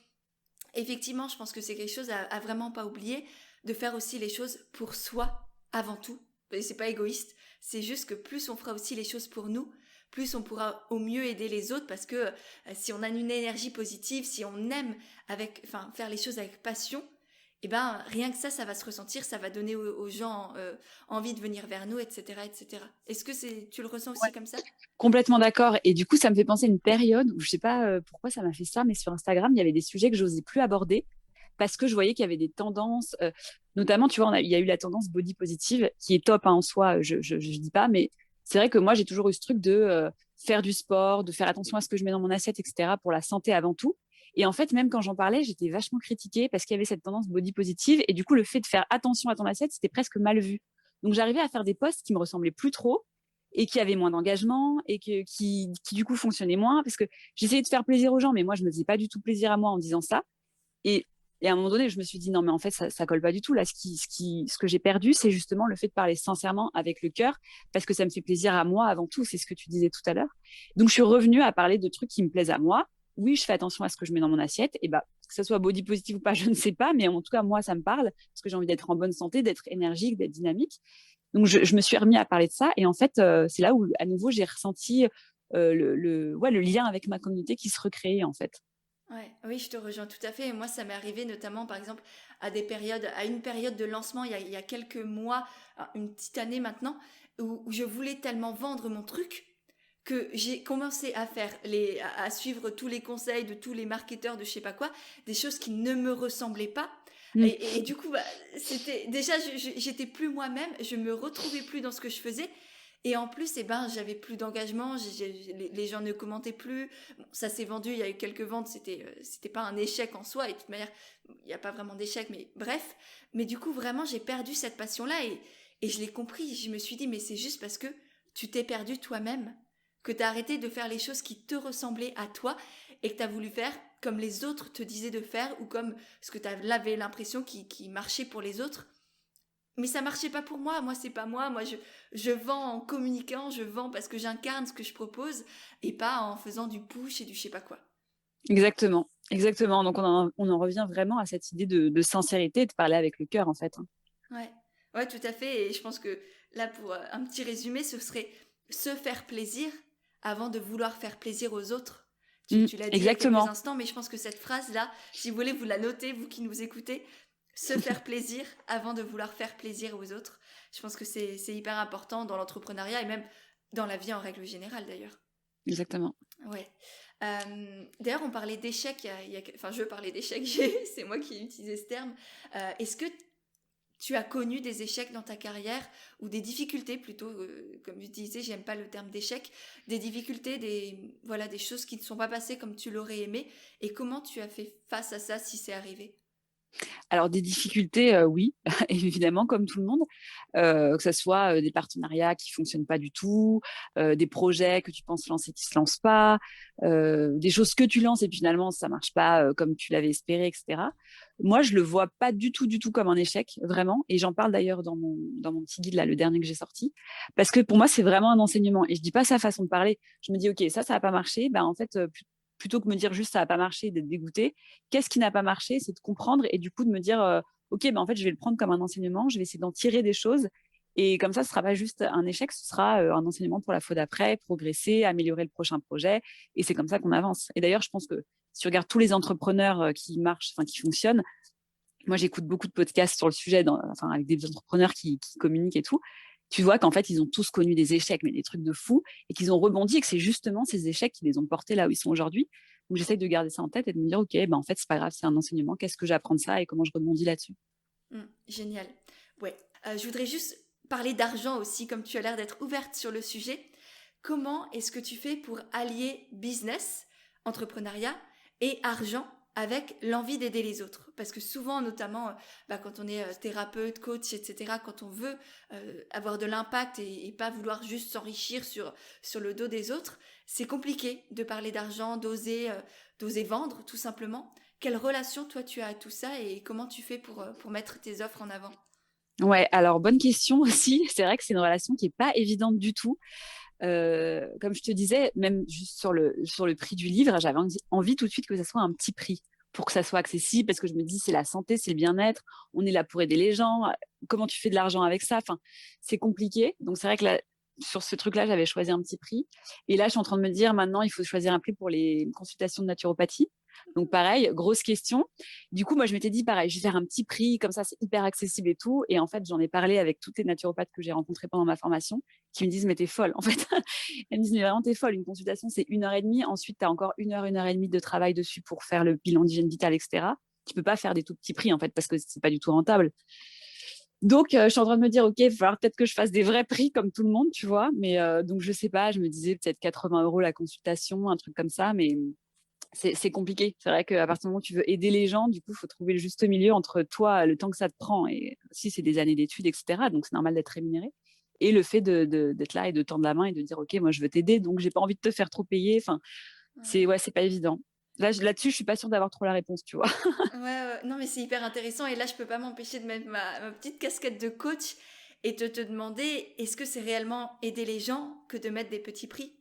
Effectivement, je pense que c'est quelque chose à vraiment pas oublier, de faire aussi les choses pour soi avant tout. Et c'est pas égoïste, c'est juste que plus on fera aussi les choses pour nous, plus on pourra au mieux aider les autres parce que si on a une énergie positive, si on aime faire les choses avec passion, et ben rien que ça va se ressentir, ça va donner aux gens envie de venir vers nous, etc., etc. Est-ce que tu le ressens Ouais, aussi comme ça? complètement d'accord. Et du coup, ça me fait penser à une période où je sais pas pourquoi ça m'a fait ça, mais sur Instagram, il y avait des sujets que j'osais plus aborder parce que je voyais qu'il y avait des tendances, notamment, tu vois, il y a eu la tendance body positive qui est top hein, en soi, je dis pas, mais c'est vrai que moi, j'ai toujours eu ce truc de faire du sport, de faire attention à ce que je mets dans mon assiette, etc., pour la santé avant tout. Et en fait, même quand j'en parlais, j'étais vachement critiquée parce qu'il y avait cette tendance body positive. Et du coup, le fait de faire attention à ton assiette, c'était presque mal vu. Donc, j'arrivais à faire des posts qui me ressemblaient plus trop et qui avaient moins d'engagement et qui du coup fonctionnaient moins parce que j'essayais de faire plaisir aux gens, mais moi, je me faisais pas du tout plaisir à moi en disant ça. Et, et à un moment donné, je me suis dit, non, mais en fait, ça colle pas du tout. Là, ce que j'ai perdu, c'est justement le fait de parler sincèrement avec le cœur, parce que ça me fait plaisir à moi avant tout. C'est ce que tu disais tout à l'heure. Donc, je suis revenue à parler de trucs qui me plaisent à moi. Oui, je fais attention à ce que je mets dans mon assiette. Et bah, que ce soit body positive ou pas, je ne sais pas. Mais en tout cas, moi, ça me parle, parce que j'ai envie d'être en bonne santé, d'être énergique, d'être dynamique. Donc, je me suis remis à parler de ça. Et en fait, c'est là où, à nouveau, j'ai ressenti ouais, le lien avec ma communauté qui se recréait, en fait. Ouais, oui, je te rejoins tout à fait. Et moi, ça m'est arrivé notamment, par exemple, à une période de lancement il y a quelques mois, une petite année maintenant, où je voulais tellement vendre mon truc que j'ai commencé à à suivre tous les conseils de tous les marketeurs de je sais pas quoi, des choses qui ne me ressemblaient pas. Mm. Et du coup, bah, c'était déjà, j'étais plus moi-même, je me retrouvais plus dans ce que je faisais. Et en plus, eh ben, j'avais plus d'engagement, les gens ne commentaient plus. Bon, ça s'est vendu, il y a eu quelques ventes, c'était pas un échec en soi, et de toute manière, il n'y a pas vraiment d'échec, mais bref. Mais du coup, vraiment, j'ai perdu cette passion-là, et je l'ai compris. Je me suis dit, mais c'est juste parce que tu t'es perdu toi-même, que tu as arrêté de faire les choses qui te ressemblaient à toi, et que tu as voulu faire comme les autres te disaient de faire, ou comme ce que tu avais l'impression qui marchait pour les autres. Mais ça marchait pas pour moi. Moi, c'est pas moi. Je vends en communiquant, je vends parce que j'incarne ce que je propose et pas en faisant du push et du je sais pas quoi. Exactement, exactement. Donc on en revient vraiment à cette idée de sincérité, de parler avec le cœur en fait, hein. Ouais. Ouais, tout à fait. Et je pense que là, pour un petit résumé, ce serait se faire plaisir avant de vouloir faire plaisir aux autres. Tu l'as dit il y a quelques Exactement. instants, mais je pense que cette phrase-là, si vous voulez, vous la notez, vous qui nous écoutez, se faire plaisir avant de vouloir faire plaisir aux autres. Je pense que c'est hyper important dans l'entrepreneuriat et même dans la vie en règle générale d'ailleurs. Exactement. Ouais. D'ailleurs, on parlait d'échecs, enfin je parlais d'échecs, c'est moi qui ai utilisé ce terme. Est-ce que tu as connu des échecs dans ta carrière ou des difficultés plutôt, comme je disais, j'aime pas le terme d'échec, des difficultés, voilà, des choses qui ne sont pas passées comme tu l'aurais aimé, et comment tu as fait face à ça si c'est arrivé? Alors des difficultés, oui, évidemment, comme tout le monde, que ça soit, des partenariats qui fonctionnent pas du tout, des projets que tu penses lancer qui se lancent pas, des choses que tu lances et puis finalement ça marche pas, comme tu l'avais espéré et cetera. Moi, je le vois pas du tout comme un échec, vraiment, et j'en parle d'ailleurs dans mon petit guide là, le dernier que j'ai sorti, parce que pour moi, c'est vraiment un enseignement et je dis pas ça façon de parler. Je me dis: «OK, ça a pas marché», ben, en fait, plutôt que me dire juste: «Ça a pas marché», d'être dégoûtée, qu'est-ce qui n'a pas marché? C'est de comprendre et du coup de me dire, OK, ben, en fait, je vais le prendre comme un enseignement, je vais essayer d'en tirer des choses et comme ça, ce sera pas juste un échec, ce sera, un enseignement pour la fois d'après, progresser, améliorer le prochain projet et c'est comme ça qu'on avance. Et d'ailleurs, je pense que si tu regardes tous les entrepreneurs, qui marchent, enfin qui fonctionnent, moi, j'écoute beaucoup de podcasts sur le sujet enfin avec des entrepreneurs qui communiquent et tout. Tu vois qu'en fait, ils ont tous connu des échecs, mais des trucs de fou et qu'ils ont rebondi et que c'est justement ces échecs qui les ont portés là où ils sont aujourd'hui. Donc, j'essaye de garder ça en tête et de me dire: «OK, ben, en fait, c'est pas grave, c'est un enseignement. Qu'est-ce que j'apprends de ça et comment je rebondis là-dessus?» Génial. Ouais. Je voudrais juste parler d'argent aussi, comme tu as l'air d'être ouverte sur le sujet. Comment est-ce que tu fais pour allier business, entrepreneuriat et argent avec l'envie d'aider les autres? Parce que souvent, notamment bah, quand on est thérapeute, coach, etc., quand on veut avoir de l'impact et pas vouloir juste s'enrichir sur le dos des autres, c'est compliqué de parler d'argent, d'oser vendre tout simplement. Quelle relation toi tu as à tout ça et comment tu fais pour mettre tes offres en avant? Ouais, alors bonne question aussi. C'est vrai que c'est une relation qui est pas évidente du tout. Comme je te disais, même juste sur le prix du livre, j'avais envie tout de suite que ça soit un petit prix pour que ça soit accessible, parce que je me dis, c'est la santé, c'est le bien-être, on est là pour aider les gens. Comment tu fais de l'argent avec ça? Enfin, c'est compliqué. Donc, c'est vrai que là, sur ce truc-là, j'avais choisi un petit prix. Et là, je suis en train de me dire, maintenant, il faut choisir un prix pour les consultations de naturopathie. Donc, pareil, grosse question. Du coup, moi, je m'étais dit, pareil, je vais faire un petit prix, comme ça, c'est hyper accessible et tout. Et en fait, j'en ai parlé avec toutes les naturopathes que j'ai rencontrées pendant ma formation, qui me disent, mais t'es folle, en fait. Elles me disent, mais vraiment, t'es folle. Une consultation, c'est 1 heure et demie. Ensuite, t'as encore 1 heure et demie de travail dessus pour faire le bilan d'hygiène vitale, etc. Tu peux pas faire des tout petits prix, en fait, parce que c'est pas du tout rentable. Donc, je suis en train de me dire, OK, il va falloir peut-être que je fasse des vrais prix comme tout le monde, tu vois. Mais donc, je sais pas, je me disais peut-être 80 € la consultation, un truc comme ça. Mais c'est compliqué. C'est vrai qu'à partir du moment où tu veux aider les gens, du coup, il faut trouver le juste milieu entre toi, le temps que ça te prend, et si c'est des années d'études, etc. Donc, c'est normal d'être rémunéré. Et le fait d'être là et de tendre la main et de dire, OK, moi, je veux t'aider, donc j'ai pas envie de te faire trop payer. Enfin, Ouais. ouais, c'est pas évident. Là-dessus, je suis pas sûre d'avoir trop la réponse, tu vois. Ouais, ouais. Non, mais c'est hyper intéressant. Et là, je peux pas m'empêcher de mettre ma petite casquette de coach et de te demander, est-ce que c'est réellement aider les gens que de mettre des petits prix?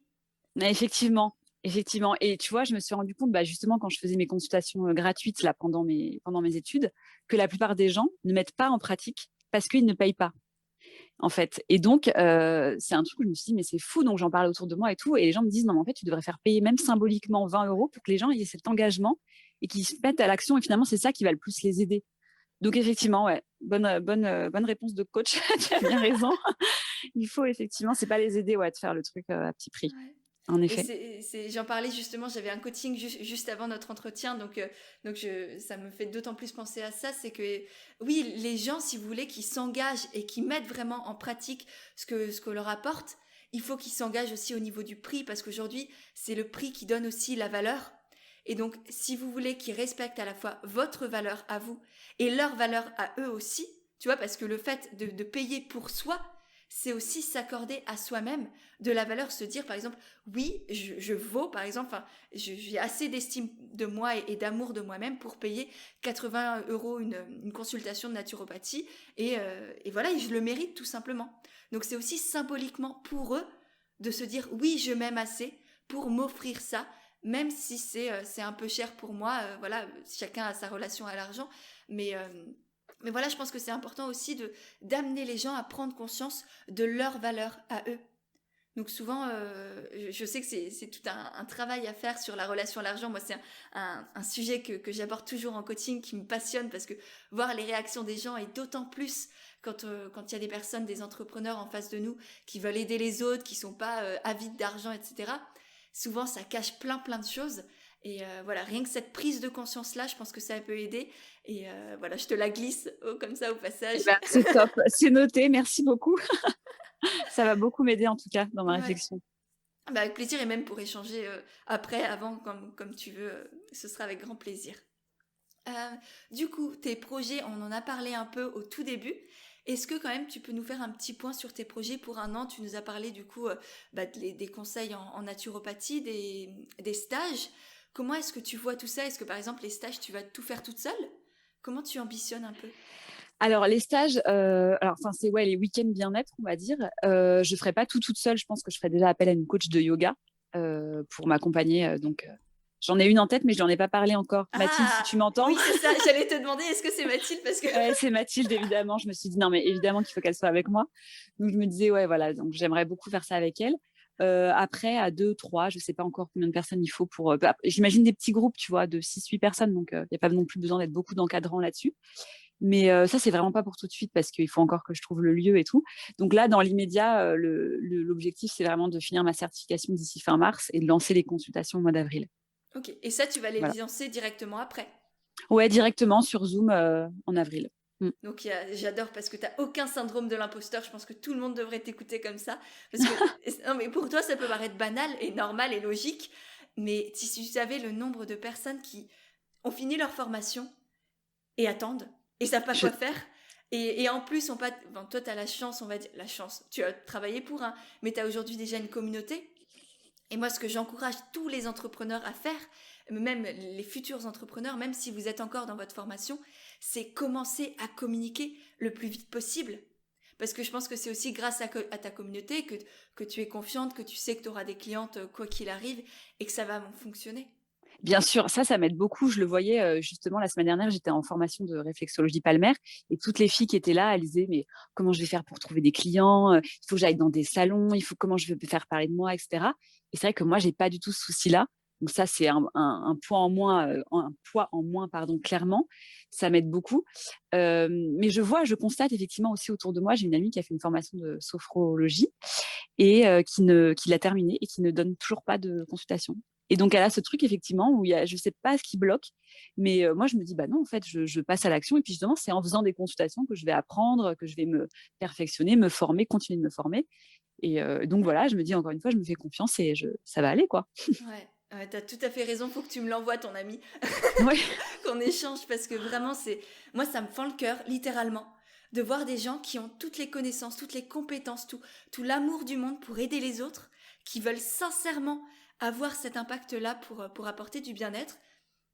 Mais effectivement, effectivement. Et tu vois, je me suis rendu compte, bah, justement, quand je faisais mes consultations gratuites là, pendant mes études, que la plupart des gens ne mettent pas en pratique parce qu'ils ne payent pas. en fait. Et donc, c'est un truc où je me suis dit, mais c'est fou. Donc, j'en parlais autour de moi et tout. Et les gens me disent, non, mais en fait, tu devrais faire payer même symboliquement 20 euros pour que les gens aient cet engagement et qu'ils se mettent à l'action. Et finalement, c'est ça qui va le plus les aider. Donc, effectivement, ouais, bonne réponse de coach. Tu as bien raison. Il faut effectivement, c'est pas les aider, ouais, de faire le truc à petit prix. Ouais. En Et effet. j'en parlais justement, j'avais un coaching juste avant notre entretien, ça me fait d'autant plus penser à ça, c'est que oui, les gens, si vous voulez, qui s'engagent et qui mettent vraiment en pratique ce que leur apporte, il faut qu'ils s'engagent aussi au niveau du prix, parce qu'aujourd'hui, c'est le prix qui donne aussi la valeur. Et donc, si vous voulez qu'ils respectent à la fois votre valeur à vous et leur valeur à eux aussi, tu vois, parce que le fait de payer pour soi, c'est aussi s'accorder à soi-même de la valeur, se dire par exemple, oui, je vaux, par exemple, enfin, j'ai assez d'estime de moi et d'amour de moi-même pour payer 80 euros une consultation de naturopathie, et voilà, et je le mérite tout simplement. Donc c'est aussi symboliquement pour eux de se dire, oui, je m'aime assez pour m'offrir ça, même si c'est un peu cher pour moi, voilà, chacun a sa relation à l'argent, mais... mais voilà, je pense que c'est important aussi d'amener les gens à prendre conscience de leur valeur à eux. Donc souvent, je sais que c'est tout un travail à faire sur la relation à l'argent. Moi, c'est un sujet que j'aborde toujours en coaching, qui me passionne, parce que voir les réactions des gens, et d'autant plus quand il y a des personnes, des entrepreneurs en face de nous qui veulent aider les autres, qui sont pas avides d'argent, etc. Souvent, ça cache plein de choses. Et voilà, rien que cette prise de conscience-là, je pense que ça peut aider. Et voilà, je te la glisse comme ça au passage. Eh ben, c'est top, c'est noté, merci beaucoup. Ça va beaucoup m'aider en tout cas dans ma Ouais. réflexion. Bah, avec plaisir, et même pour échanger après, avant, comme tu veux, ce sera avec grand plaisir. Euh, du coup, tes projets, on en a parlé un peu au tout début. Est-ce que quand même tu peux nous faire un petit point sur tes projets pour un an? Tu nous as parlé du coup des conseils en naturopathie, des stages. Comment est-ce que tu vois tout ça? Est-ce que par exemple les stages, tu vas tout faire toute seule? Comment tu ambitionnes un peu? Alors, les stages, c'est ouais, les week-ends bien-être, on va dire. Je ne ferai pas tout toute seule. Je pense que je ferai déjà appel à une coach de yoga pour m'accompagner. J'en ai une en tête, mais je n'en ai pas parlé encore. Mathilde, si Ah, tu m'entends. oui, c'est ça. J'allais te demander, est-ce que c'est Mathilde? Parce que Ouais, c'est Mathilde, évidemment. Je me suis dit, non, mais évidemment qu'il faut qu'elle soit avec moi. Donc, je me disais, ouais, voilà. Donc, j'aimerais beaucoup faire ça avec elle. Après, à deux, trois, je ne sais pas encore combien de personnes il faut pour. J'imagine des petits groupes, tu vois, de 6-8 personnes. Donc, il n'y a pas non plus besoin d'être beaucoup d'encadrants là-dessus. Mais ça, c'est vraiment pas pour tout de suite parce qu'il faut encore que je trouve le lieu et tout. Donc là, dans l'immédiat, l'objectif, c'est vraiment de finir ma certification d'ici fin mars et de lancer les consultations au mois d'avril. ok. Et ça, tu vas les Voilà. lancer directement après. Ouais, directement sur Zoom en avril. Mm. Donc j'adore, parce que tu n'as aucun syndrome de l'imposteur. Je pense que tout le monde devrait t'écouter comme ça. Parce que non, mais pour toi, ça peut paraître banal et normal et logique. Mais si tu savais le nombre de personnes qui ont fini leur formation et attendent et savent pas Je- quoi faire. Et en plus, bon, toi, tu as la chance, on va dire, la chance. Tu as travaillé pour un, mais tu as aujourd'hui déjà une communauté. Et moi, ce que j'encourage tous les entrepreneurs à faire, même les futurs entrepreneurs, même si vous êtes encore dans votre formation, c'est commencer à communiquer le plus vite possible. Parce que je pense que c'est aussi grâce à ta communauté que tu es confiante, que tu sais que tu auras des clientes quoi qu'il arrive, et que ça va fonctionner. Bien sûr, ça m'aide beaucoup. Je le voyais justement la semaine dernière, j'étais en formation de réflexologie palmaire et toutes les filles qui étaient là, elles disaient mais comment je vais faire pour trouver des clients? Il faut que j'aille dans des salons, il faut comment je vais faire parler de moi, etc. Et c'est vrai que moi, j'ai pas du tout ce souci-là. Donc ça, c'est un point en moins, un poids en moins, pardon, clairement. Ça m'aide beaucoup. Mais je constate effectivement aussi autour de moi, j'ai une amie qui a fait une formation de sophrologie et qui l'a terminée et qui ne donne toujours pas de consultation. Et donc, elle a ce truc, effectivement, où je ne sais pas ce qui bloque, mais moi, je me dis, bah non, en fait, je passe à l'action. Et puis, justement, c'est en faisant des consultations que je vais apprendre, que je vais me perfectionner, me former, continuer de me former. Et donc, voilà, je me dis, encore une fois, je me fais confiance et ça va aller, quoi. Ouais, ouais, t'as tout à fait raison, faut que tu me l'envoies, ton ami, Ouais, qu'on échange, parce que vraiment, moi, ça me fend le cœur, littéralement, de voir des gens qui ont toutes les connaissances, toutes les compétences, tout l'amour du monde pour aider les autres, qui veulent sincèrement avoir cet impact-là pour apporter du bien-être,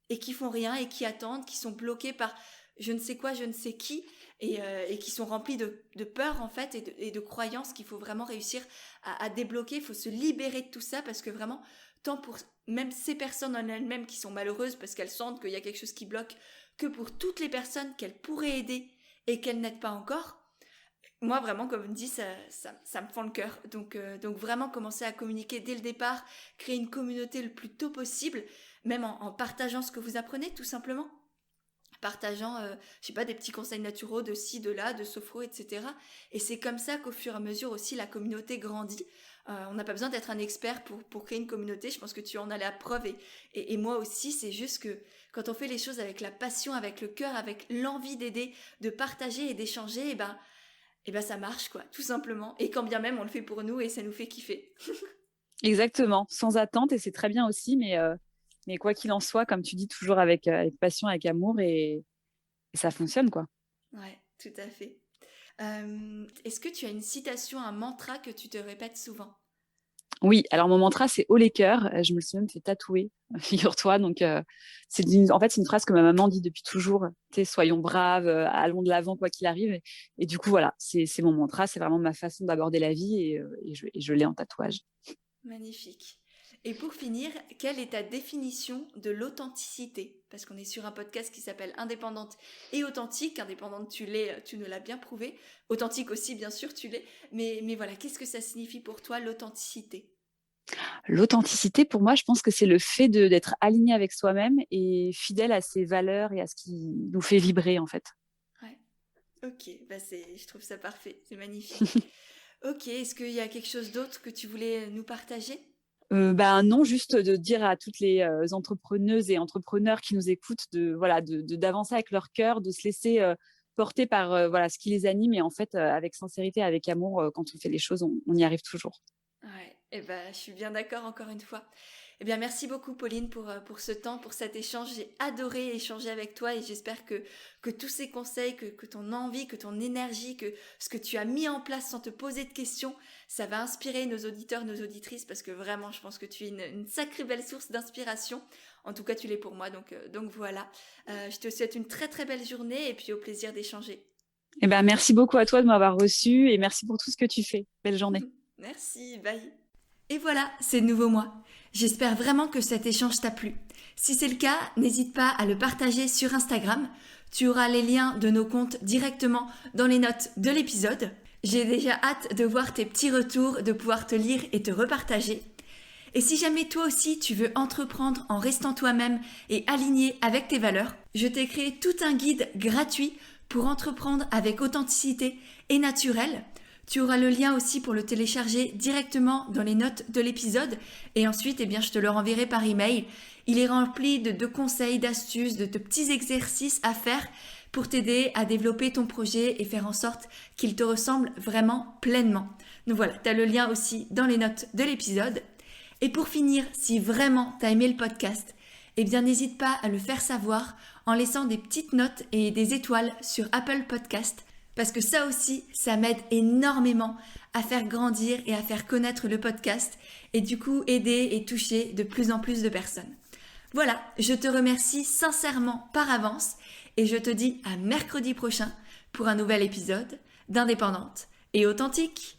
et qui font rien, et qui attendent, qui sont bloqués par je ne sais quoi, je ne sais qui, et qui sont remplis de peur, en fait, et de croyances qu'il faut vraiment réussir à débloquer. Il faut se libérer de tout ça, parce que vraiment, tant pour même ces personnes en elles-mêmes qui sont malheureuses parce qu'elles sentent qu'il y a quelque chose qui bloque, que pour toutes les personnes qu'elles pourraient aider et qu'elles n'aident pas encore, moi, vraiment, comme dit, ça me fend le cœur. Donc vraiment, commencer à communiquer dès le départ, créer une communauté le plus tôt possible, même en partageant ce que vous apprenez, tout simplement. Partageant, je sais pas, des petits conseils naturaux de ci, de là, de sophro, etc. Et c'est comme ça qu'au fur et à mesure aussi, la communauté grandit. On n'a pas besoin d'être un expert pour créer une communauté. Je pense que tu en as la preuve et moi aussi. C'est juste que quand on fait les choses avec la passion, avec le cœur, avec l'envie d'aider, de partager et d'échanger, et ben ça marche, quoi, tout simplement. Et quand bien même, on le fait pour nous et ça nous fait kiffer. Exactement, sans attente, et c'est très bien aussi, mais quoi qu'il en soit, comme tu dis, toujours avec passion, avec amour, et ça fonctionne, quoi. Ouais, tout à fait. Est-ce que tu as une citation, un mantra que tu te répètes souvent? Oui, alors mon mantra, c'est haut les cœurs. Je me le suis même fait tatouer, figure-toi. Donc, en fait, c'est une phrase que ma maman dit depuis toujours. Tu sais, soyons braves, allons de l'avant, quoi qu'il arrive. Et du coup, voilà, c'est mon mantra. C'est vraiment ma façon d'aborder la vie et je l'ai en tatouage. Magnifique. Et pour finir, quelle est ta définition de l'authenticité? Parce qu'on est sur un podcast qui s'appelle Indépendante et authentique. Indépendante, tu l'es, tu nous l'as bien prouvé. Authentique aussi, bien sûr, tu l'es. Mais voilà, qu'est-ce que ça signifie pour toi, l'authenticité? L'authenticité, pour moi, je pense que c'est le fait d'être aligné avec soi-même et fidèle à ses valeurs et à ce qui nous fait vibrer, en fait. Ouais. Ok, je trouve ça parfait, c'est magnifique. Ok, est-ce qu'il y a quelque chose d'autre que tu voulais nous partager? Ben non, juste de dire à toutes les entrepreneuses et entrepreneurs qui nous écoutent d'avancer avec leur cœur, de se laisser porter par voilà ce qui les anime, et en fait avec sincérité, avec amour, quand on fait les choses, on y arrive toujours. Ouais, je suis bien d'accord encore une fois. Eh bien, merci beaucoup, Pauline, pour ce temps, pour cet échange. J'ai adoré échanger avec toi et j'espère que tous ces conseils, que ton envie, que ton énergie, que ce que tu as mis en place sans te poser de questions, ça va inspirer nos auditeurs, nos auditrices, parce que vraiment, je pense que tu es une sacrée belle source d'inspiration. En tout cas, tu l'es pour moi, donc voilà. Je te souhaite une très très belle journée et puis au plaisir d'échanger. Eh ben, merci beaucoup à toi de m'avoir reçu et merci pour tout ce que tu fais. Belle journée. Merci, bye. Et voilà, c'est de nouveau moi. J'espère vraiment que cet échange t'a plu. Si c'est le cas, n'hésite pas à le partager sur Instagram. Tu auras les liens de nos comptes directement dans les notes de l'épisode. J'ai déjà hâte de voir tes petits retours, de pouvoir te lire et te repartager. Et si jamais toi aussi tu veux entreprendre en restant toi-même et aligné avec tes valeurs, je t'ai créé tout un guide gratuit pour entreprendre avec authenticité et naturel. Tu auras le lien aussi pour le télécharger directement dans les notes de l'épisode et ensuite je te le renverrai par email. Il est rempli de conseils, d'astuces, de petits exercices à faire pour t'aider à développer ton projet et faire en sorte qu'il te ressemble vraiment pleinement. Donc voilà, tu as le lien aussi dans les notes de l'épisode. Et pour finir, si vraiment tu as aimé le podcast, n'hésite pas à le faire savoir en laissant des petites notes et des étoiles sur Apple Podcast. Parce que ça aussi, ça m'aide énormément à faire grandir et à faire connaître le podcast et du coup aider et toucher de plus en plus de personnes. Voilà, je te remercie sincèrement par avance et je te dis à mercredi prochain pour un nouvel épisode d'Indépendante et authentique.